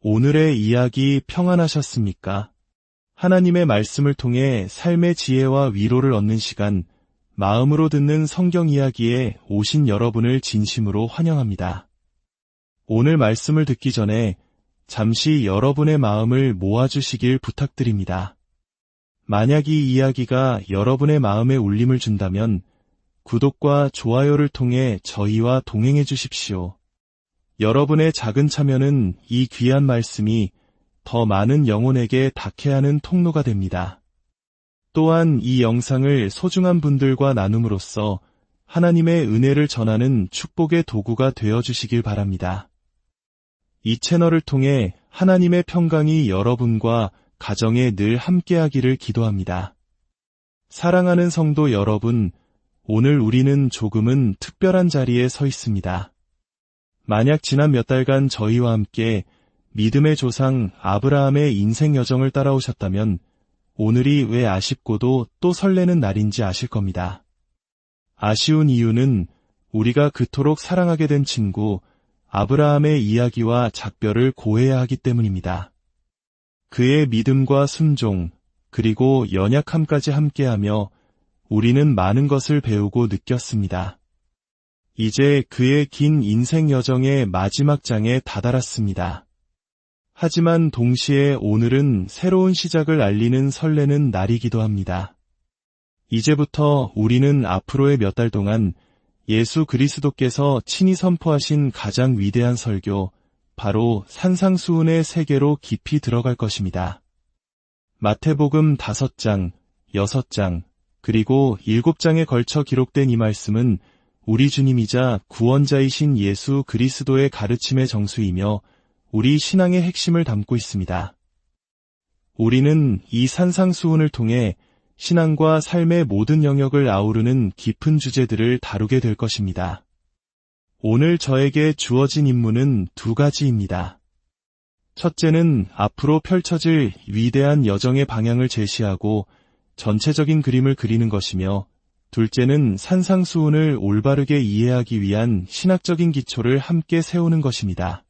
오늘의 이야기 평안하셨습니까? 하나님의 말씀을 통해 삶의 지혜와 위로를 얻는 시간, 마음으로 듣는 성경 이야기에 오신 여러분을 진심으로 환영합니다. 오늘 말씀을 듣기 전에 잠시 여러분의 마음을 모아주시길 부탁드립니다. 만약 이 이야기가 여러분의 마음에 울림을 준다면 구독과 좋아요를 통해 저희와 동행해 주십시오. 여러분의 작은 참여는 이 귀한 말씀이 더 많은 영혼에게 닿게 하는 통로가 됩니다. 또한 이 영상을 소중한 분들과 나눔으로써 하나님의 은혜를 전하는 축복의 도구가 되어주시길 바랍니다. 이 채널을 통해 하나님의 평강이 여러분과 가정에 늘 함께하기를 기도합니다. 사랑하는 성도 여러분, 오늘 우리는 조금은 특별한 자리에 서 있습니다. 만약 지난 몇 달간 저희와 함께 믿음의 조상 아브라함의 인생 여정을 따라오셨다면 오늘이 왜 아쉽고도 또 설레는 날인지 아실 겁니다. 아쉬운 이유는 우리가 그토록 사랑하게 된 친구 아브라함의 이야기와 작별을 고해야 하기 때문입니다. 그의 믿음과 순종, 그리고 연약함까지 함께하며 우리는 많은 것을 배우고 느꼈습니다. 이제 그의 긴 인생 여정의 마지막 장에 다다랐습니다. 하지만 동시에 오늘은 새로운 시작을 알리는 설레는 날이기도 합니다. 이제부터 우리는 앞으로의 몇 달 동안 예수 그리스도께서 친히 선포하신 가장 위대한 설교, 바로 산상수훈의 세계로 깊이 들어갈 것입니다. 마태복음 5장, 6장, 그리고 7장에 걸쳐 기록된 이 말씀은 우리 주님이자 구원자이신 예수 그리스도의 가르침의 정수이며 우리 신앙의 핵심을 담고 있습니다. 우리는 이 산상수훈을 통해 신앙과 삶의 모든 영역을 아우르는 깊은 주제들을 다루게 될 것입니다. 오늘 저에게 주어진 임무는 두 가지입니다. 첫째는 앞으로 펼쳐질 위대한 여정의 방향을 제시하고 전체적인 그림을 그리는 것이며, 둘째는 산상수훈을 올바르게 이해하기 위한 신학적인 기초를 함께 세우는 것입니다.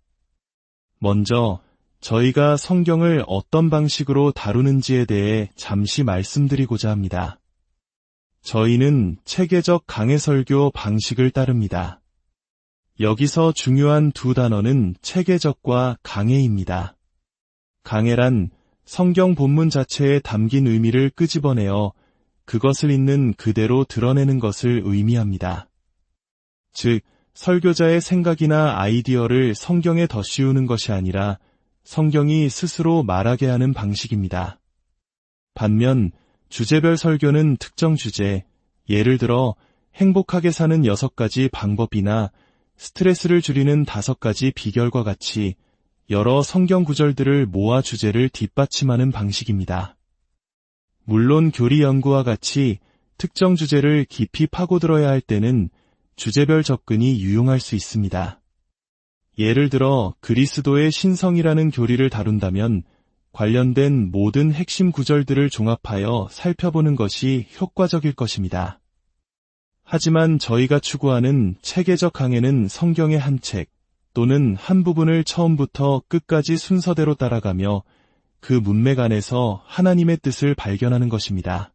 먼저 저희가 성경을 어떤 방식으로 다루는지에 대해 잠시 말씀드리고자 합니다. 저희는 체계적 강해설교 방식을 따릅니다. 여기서 중요한 두 단어는 체계적과 강해입니다. 강해란 성경 본문 자체에 담긴 의미를 끄집어내어 그것을 있는 그대로 드러내는 것을 의미합니다. 즉, 설교자의 생각이나 아이디어를 성경에 덧씌우는 것이 아니라 성경이 스스로 말하게 하는 방식입니다. 반면 주제별 설교는 특정 주제, 예를 들어 행복하게 사는 6가지 방법이나 스트레스를 줄이는 5가지 비결과 같이 여러 성경 구절들을 모아 주제를 뒷받침하는 방식입니다. 물론 교리 연구와 같이 특정 주제를 깊이 파고들어야 할 때는 주제별 접근이 유용할 수 있습니다. 예를 들어 그리스도의 신성이라는 교리를 다룬다면 관련된 모든 핵심 구절들을 종합하여 살펴보는 것이 효과적일 것입니다. 하지만 저희가 추구하는 체계적 강해는 성경의 한 책 또는 한 부분을 처음부터 끝까지 순서대로 따라가며 그 문맥 안에서 하나님의 뜻을 발견하는 것입니다.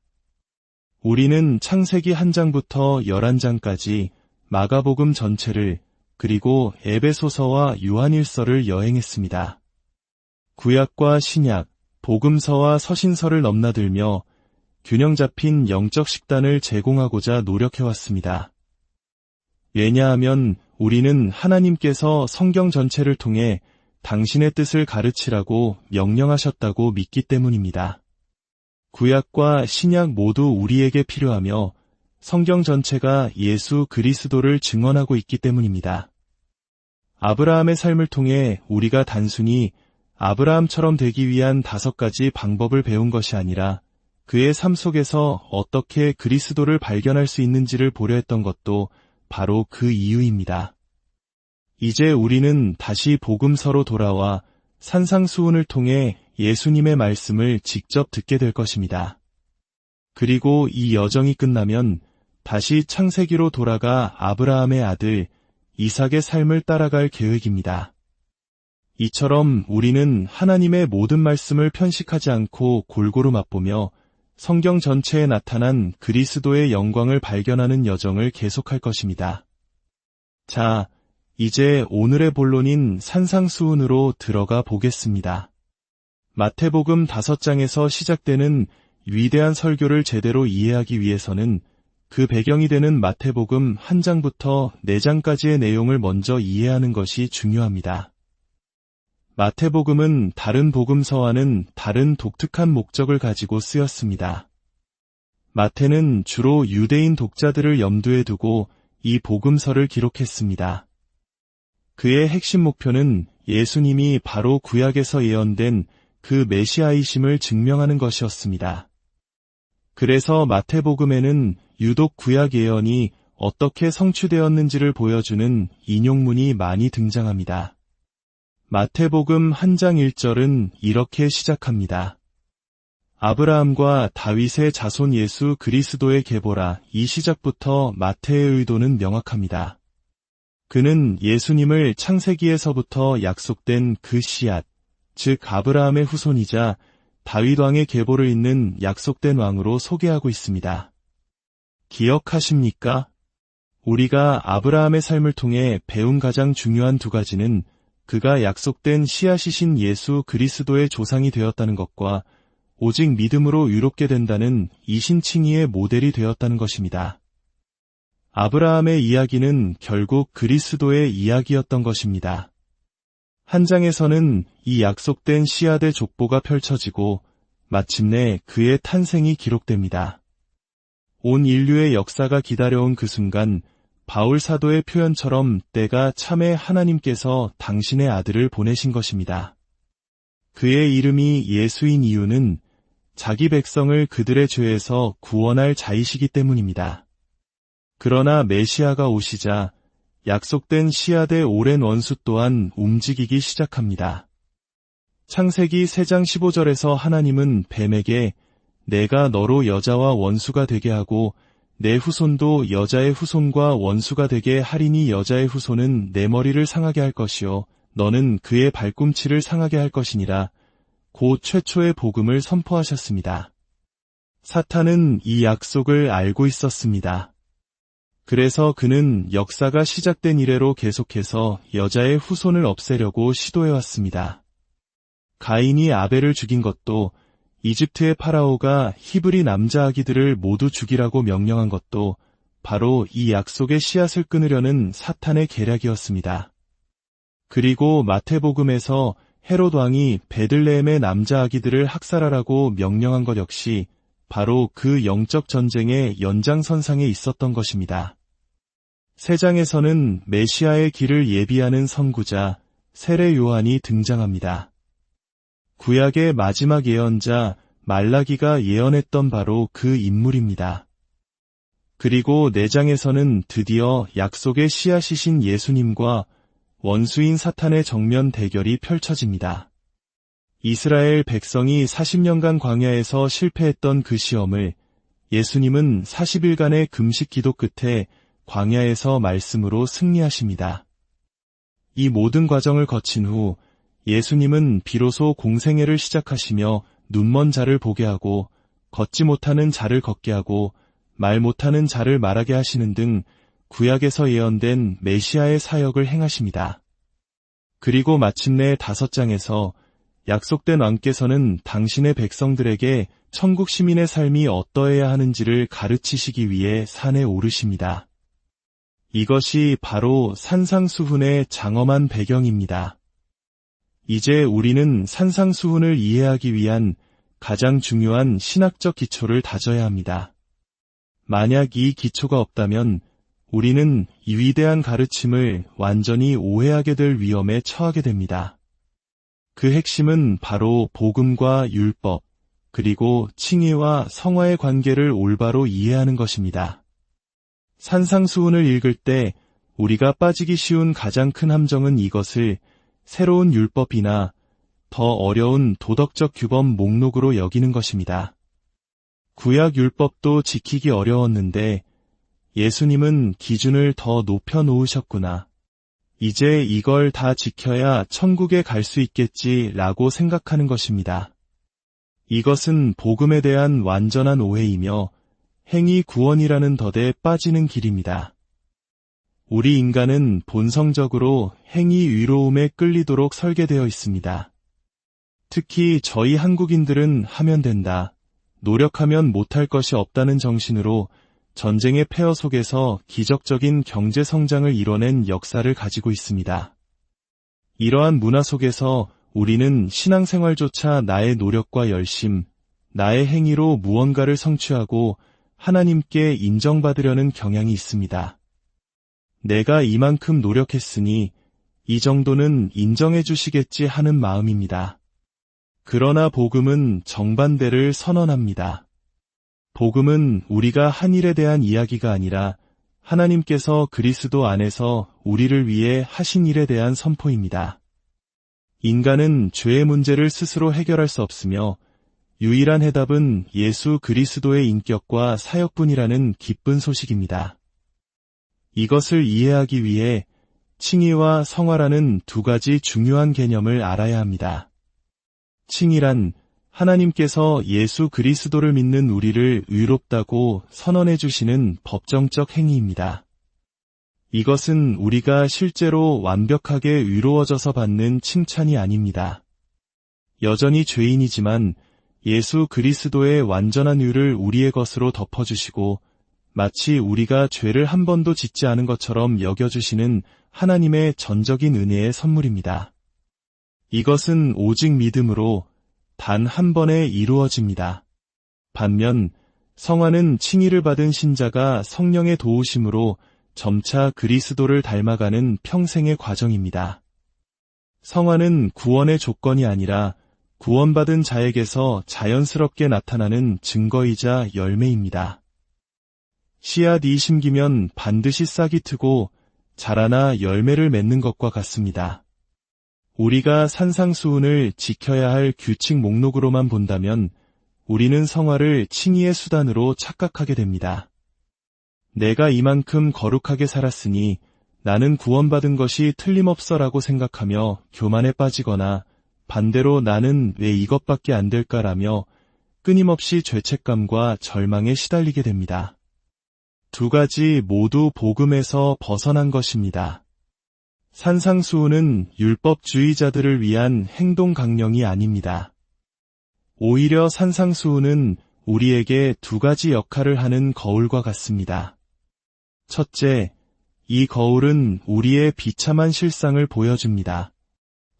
우리는 창세기 1장부터 11장까지 마가복음 전체를, 그리고 에베소서와 요한일서를 여행했습니다. 구약과 신약, 복음서와 서신서를 넘나들며 균형 잡힌 영적 식단을 제공하고자 노력해왔습니다. 왜냐하면 우리는 하나님께서 성경 전체를 통해 당신의 뜻을 가르치라고 명령하셨다고 믿기 때문입니다. 구약과 신약 모두 우리에게 필요하며 성경 전체가 예수 그리스도를 증언하고 있기 때문입니다. 아브라함의 삶을 통해 우리가 단순히 아브라함처럼 되기 위한 5가지 방법을 배운 것이 아니라 그의 삶 속에서 어떻게 그리스도를 발견할 수 있는지를 보려 했던 것도 바로 그 이유입니다. 이제 우리는 다시 복음서로 돌아와 산상수훈을 통해 예수님의 말씀을 직접 듣게 될 것입니다. 그리고 이 여정이 끝나면 다시 창세기로 돌아가 아브라함의 아들 이삭의 삶을 따라갈 계획입니다. 이처럼 우리는 하나님의 모든 말씀을 편식하지 않고 골고루 맛보며 성경 전체에 나타난 그리스도의 영광을 발견하는 여정을 계속할 것입니다. 자, 이제 오늘의 본론인 산상수훈으로 들어가 보겠습니다. 마태복음 5장에서 시작되는 위대한 설교를 제대로 이해하기 위해서는 그 배경이 되는 마태복음 1장부터 4장까지의 내용을 먼저 이해하는 것이 중요합니다. 마태복음은 다른 복음서와는 다른 독특한 목적을 가지고 쓰였습니다. 마태는 주로 유대인 독자들을 염두에 두고 이 복음서를 기록했습니다. 그의 핵심 목표는 예수님이 바로 구약에서 예언된 그 메시아이심을 증명하는 것이었습니다. 그래서 마태복음에는 유독 구약 예언이 어떻게 성취되었는지를 보여주는 인용문이 많이 등장합니다. 마태복음 1장 1절은 이렇게 시작합니다. 아브라함과 다윗의 자손 예수 그리스도의 계보라. 이 시작부터 마태의 의도는 명확합니다. 그는 예수님을 창세기에서부터 약속된 그 씨앗, 즉 아브라함의 후손이자 다윗 왕의 계보를 잇는 약속된 왕으로 소개하고 있습니다. 기억하십니까? 우리가 아브라함의 삶을 통해 배운 가장 중요한 2가지는 그가 약속된 씨앗이신 예수 그리스도의 조상이 되었다는 것과 오직 믿음으로 의롭게 된다는 이신칭의의 모델이 되었다는 것입니다. 아브라함의 이야기는 결국 그리스도의 이야기였던 것입니다. 한 장에서는 이 약속된 씨앗의 족보가 펼쳐지고 마침내 그의 탄생이 기록됩니다. 온 인류의 역사가 기다려온 그 순간 바울 사도의 표현처럼 때가 참에 하나님께서 당신의 아들을 보내신 것입니다. 그의 이름이 예수인 이유는 자기 백성을 그들의 죄에서 구원할 자이시기 때문입니다. 그러나 메시아가 오시자 약속된 씨앗의 오랜 원수 또한 움직이기 시작합니다. 창세기 3장 15절에서 하나님은 뱀에게 내가 너로 여자와 원수가 되게 하고 내 후손도 여자의 후손과 원수가 되게 하리니 여자의 후손은 내 머리를 상하게 할 것이요 너는 그의 발꿈치를 상하게 할 것이니라. 곧 최초의 복음을 선포하셨습니다. 사탄은 이 약속을 알고 있었습니다. 그래서 그는 역사가 시작된 이래로 계속해서 여자의 후손을 없애려고 시도해왔습니다. 가인이 아벨을 죽인 것도, 이집트의 파라오가 히브리 남자 아기들을 모두 죽이라고 명령한 것도 바로 이 약속의 씨앗을 끊으려는 사탄의 계략이었습니다. 그리고 마태복음에서 헤롯 왕이 베들레헴의 남자 아기들을 학살하라고 명령한 것 역시 바로 그 영적 전쟁의 연장선상에 있었던 것입니다. 3장에서는 메시아의 길을 예비하는 선구자 세례 요한이 등장합니다. 구약의 마지막 예언자 말라기가 예언했던 바로 그 인물입니다. 그리고 4장에서는 드디어 약속의 씨앗이신 예수님과 원수인 사탄의 정면 대결이 펼쳐집니다. 이스라엘 백성이 40년간 광야에서 실패했던 그 시험을 예수님은 40일간의 금식 기도 끝에 광야에서 말씀으로 승리하십니다. 이 모든 과정을 거친 후 예수님은 비로소 공생애를 시작하시며 눈먼 자를 보게 하고 걷지 못하는 자를 걷게 하고 말 못하는 자를 말하게 하시는 등 구약에서 예언된 메시아의 사역을 행하십니다. 그리고 마침내 5장에서 약속된 왕께서는 당신의 백성들에게 천국 시민의 삶이 어떠해야 하는지를 가르치시기 위해 산에 오르십니다. 이것이 바로 산상수훈의 장엄한 배경입니다. 이제 우리는 산상수훈을 이해하기 위한 가장 중요한 신학적 기초를 다져야 합니다. 만약 이 기초가 없다면 우리는 이 위대한 가르침을 완전히 오해하게 될 위험에 처하게 됩니다. 그 핵심은 바로 복음과 율법, 그리고 칭의와 성화의 관계를 올바로 이해하는 것입니다. 산상수훈을 읽을 때 우리가 빠지기 쉬운 가장 큰 함정은 이것을 새로운 율법이나 더 어려운 도덕적 규범 목록으로 여기는 것입니다. 구약 율법도 지키기 어려웠는데 예수님은 기준을 더 높여 놓으셨구나. 이제 이걸 다 지켜야 천국에 갈 수 있겠지라고 생각하는 것입니다. 이것은 복음에 대한 완전한 오해이며 행위 구원이라는 덫에 빠지는 길입니다. 우리 인간은 본성적으로 행위 의로움에 끌리도록 설계되어 있습니다. 특히 저희 한국인들은 하면 된다, 노력하면 못할 것이 없다는 정신으로 전쟁의 폐허 속에서 기적적인 경제 성장을 이뤄낸 역사를 가지고 있습니다. 이러한 문화 속에서 우리는 신앙생활조차 나의 노력과 열심, 나의 행위로 무언가를 성취하고 하나님께 인정받으려는 경향이 있습니다. 내가 이만큼 노력했으니 이 정도는 인정해 주시겠지 하는 마음입니다. 그러나 복음은 정반대를 선언합니다. 복음은 우리가 한 일에 대한 이야기가 아니라 하나님께서 그리스도 안에서 우리를 위해 하신 일에 대한 선포입니다. 인간은 죄의 문제를 스스로 해결할 수 없으며 유일한 해답은 예수 그리스도의 인격과 사역뿐이라는 기쁜 소식입니다. 이것을 이해하기 위해 칭의와 성화라는 두 가지 중요한 개념을 알아야 합니다. 칭의란 하나님께서 예수 그리스도를 믿는 우리를 의롭다고 선언해 주시는 법정적 행위입니다. 이것은 우리가 실제로 완벽하게 의로워져서 받는 칭찬이 아닙니다. 여전히 죄인이지만 예수 그리스도의 완전한 의를 우리의 것으로 덮어주시고 마치 우리가 죄를 한 번도 짓지 않은 것처럼 여겨주시는 하나님의 전적인 은혜의 선물입니다. 이것은 오직 믿음으로 단 한 번에 이루어집니다. 반면 성화는 칭의를 받은 신자가 성령의 도우심으로 점차 그리스도를 닮아가는 평생의 과정입니다. 성화는 구원의 조건이 아니라 구원받은 자에게서 자연스럽게 나타나는 증거이자 열매입니다. 씨앗이 심기면 반드시 싹이 트고 자라나 열매를 맺는 것과 같습니다. 우리가 산상수훈을 지켜야 할 규칙 목록으로만 본다면 우리는 성화를 칭의의 수단으로 착각하게 됩니다. 내가 이만큼 거룩하게 살았으니 나는 구원받은 것이 틀림없어라고 생각하며 교만에 빠지거나 반대로 나는 왜 이것밖에 안 될까라며 끊임없이 죄책감과 절망에 시달리게 됩니다. 두 가지 모두 복음에서 벗어난 것입니다. 산상수훈은 율법주의자들을 위한 행동 강령이 아닙니다. 오히려 산상수훈은 우리에게 두 가지 역할을 하는 거울과 같습니다. 첫째, 이 거울은 우리의 비참한 실상을 보여줍니다.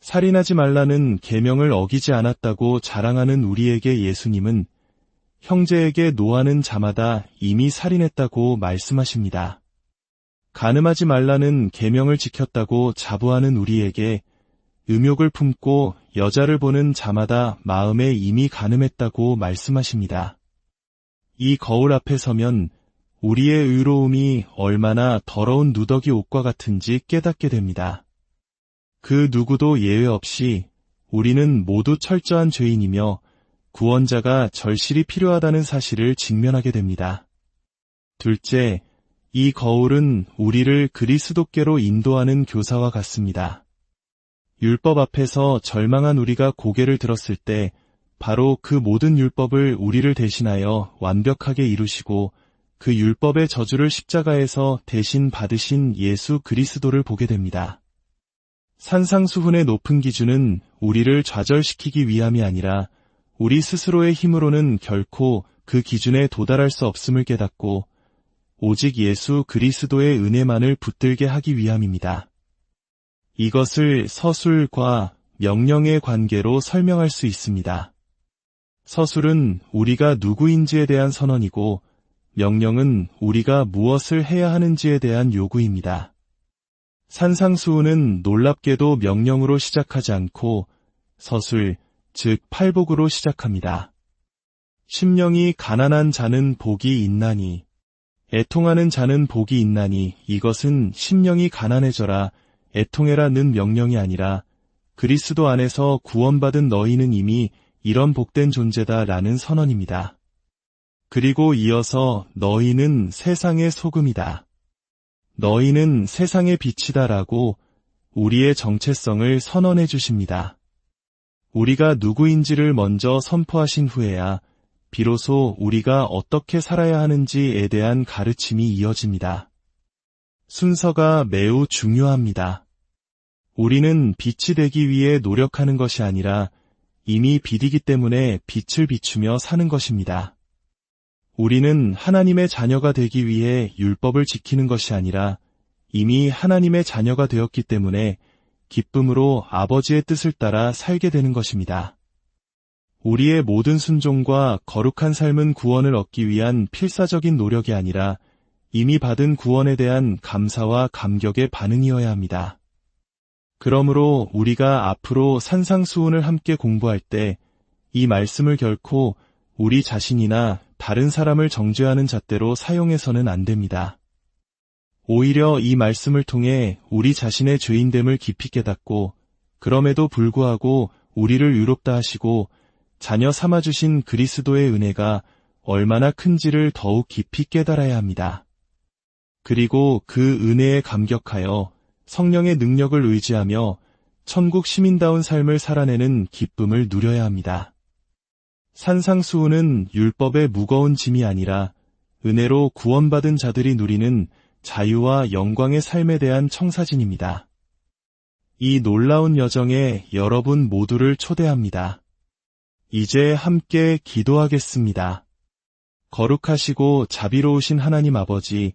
살인하지 말라는 계명을 어기지 않았다고 자랑하는 우리에게 예수님은 형제에게 노하는 자마다 이미 살인했다고 말씀하십니다. 간음하지 말라는 계명을 지켰다고 자부하는 우리에게 음욕을 품고 여자를 보는 자마다 마음에 이미 간음했다고 말씀하십니다. 이 거울 앞에 서면 우리의 의로움이 얼마나 더러운 누더기 옷과 같은지 깨닫게 됩니다. 그 누구도 예외 없이 우리는 모두 철저한 죄인이며 구원자가 절실히 필요하다는 사실을 직면하게 됩니다. 둘째, 이 거울은 우리를 그리스도께로 인도하는 교사와 같습니다. 율법 앞에서 절망한 우리가 고개를 들었을 때 바로 그 모든 율법을 우리를 대신하여 완벽하게 이루시고 그 율법의 저주를 십자가에서 대신 받으신 예수 그리스도를 보게 됩니다. 산상수훈의 높은 기준은 우리를 좌절시키기 위함이 아니라 우리 스스로의 힘으로는 결코 그 기준에 도달할 수 없음을 깨닫고 오직 예수 그리스도의 은혜만을 붙들게 하기 위함입니다. 이것을 서술과 명령의 관계로 설명할 수 있습니다. 서술은 우리가 누구인지에 대한 선언이고 명령은 우리가 무엇을 해야 하는지에 대한 요구입니다. 산상수훈은 놀랍게도 명령으로 시작하지 않고 서술, 즉 팔복으로 시작합니다. 심령이 가난한 자는 복이 있나니, 애통하는 자는 복이 있나니 이것은 심령이 가난해져라 애통해라는 명령이 아니라 그리스도 안에서 구원받은 너희는 이미 이런 복된 존재다라는 선언입니다. 그리고 이어서 너희는 세상의 소금이다. 너희는 세상의 빛이다라고 우리의 정체성을 선언해 주십니다. 우리가 누구인지를 먼저 선포하신 후에야 비로소 우리가 어떻게 살아야 하는지에 대한 가르침이 이어집니다. 순서가 매우 중요합니다. 우리는 빛이 되기 위해 노력하는 것이 아니라 이미 빛이기 때문에 빛을 비추며 사는 것입니다. 우리는 하나님의 자녀가 되기 위해 율법을 지키는 것이 아니라 이미 하나님의 자녀가 되었기 때문에 기쁨으로 아버지의 뜻을 따라 살게 되는 것입니다. 우리의 모든 순종과 거룩한 삶은 구원을 얻기 위한 필사적인 노력이 아니라 이미 받은 구원에 대한 감사와 감격의 반응이어야 합니다. 그러므로 우리가 앞으로 산상수훈을 함께 공부할 때 이 말씀을 결코 우리 자신이나 다른 사람을 정죄하는 잣대로 사용해서는 안 됩니다. 오히려 이 말씀을 통해 우리 자신의 죄인됨을 깊이 깨닫고 그럼에도 불구하고 우리를 의롭다 하시고 자녀 삼아주신 그리스도의 은혜가 얼마나 큰지를 더욱 깊이 깨달아야 합니다. 그리고 그 은혜에 감격하여 성령의 능력을 의지하며 천국 시민다운 삶을 살아내는 기쁨을 누려야 합니다. 산상수훈은 율법의 무거운 짐이 아니라 은혜로 구원받은 자들이 누리는 자유와 영광의 삶에 대한 청사진입니다. 이 놀라운 여정에 여러분 모두를 초대합니다. 이제 함께 기도하겠습니다. 거룩하시고 자비로우신 하나님 아버지,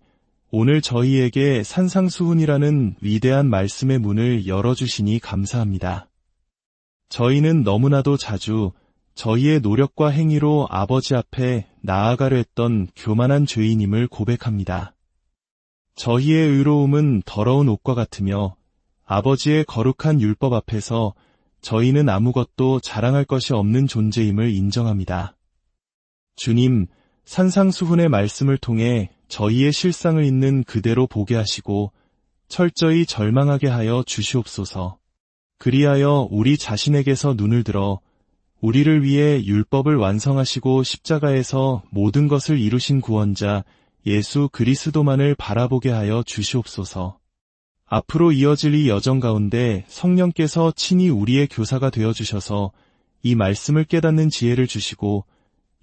오늘 저희에게 산상수훈이라는 위대한 말씀의 문을 열어주시니 감사합니다. 저희는 너무나도 자주 저희의 노력과 행위로 아버지 앞에 나아가려 했던 교만한 죄인임을 고백합니다. 저희의 의로움은 더러운 옷과 같으며 아버지의 거룩한 율법 앞에서 저희는 아무것도 자랑할 것이 없는 존재임을 인정합니다. 주님, 산상수훈의 말씀을 통해 저희의 실상을 있는 그대로 보게 하시고 철저히 절망하게 하여 주시옵소서. 그리하여 우리 자신에게서 눈을 들어 우리를 위해 율법을 완성하시고 십자가에서 모든 것을 이루신 구원자 예수 그리스도만을 바라보게 하여 주시옵소서. 앞으로 이어질 이 여정 가운데 성령께서 친히 우리의 교사가 되어주셔서 이 말씀을 깨닫는 지혜를 주시고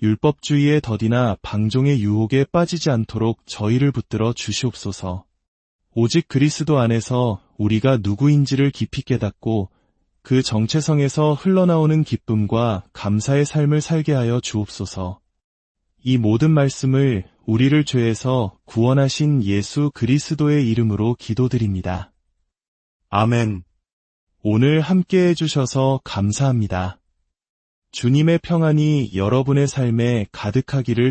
율법주의의 덫이나 방종의 유혹에 빠지지 않도록 저희를 붙들어 주시옵소서. 오직 그리스도 안에서 우리가 누구인지를 깊이 깨닫고 그 정체성에서 흘러나오는 기쁨과 감사의 삶을 살게 하여 주옵소서. 이 모든 말씀을 우리를 죄에서 구원하신 예수 그리스도의 이름으로 기도드립니다. 아멘. 오늘 함께 해주셔서 감사합니다. 주님의 평안이 여러분의 삶에 가득하기를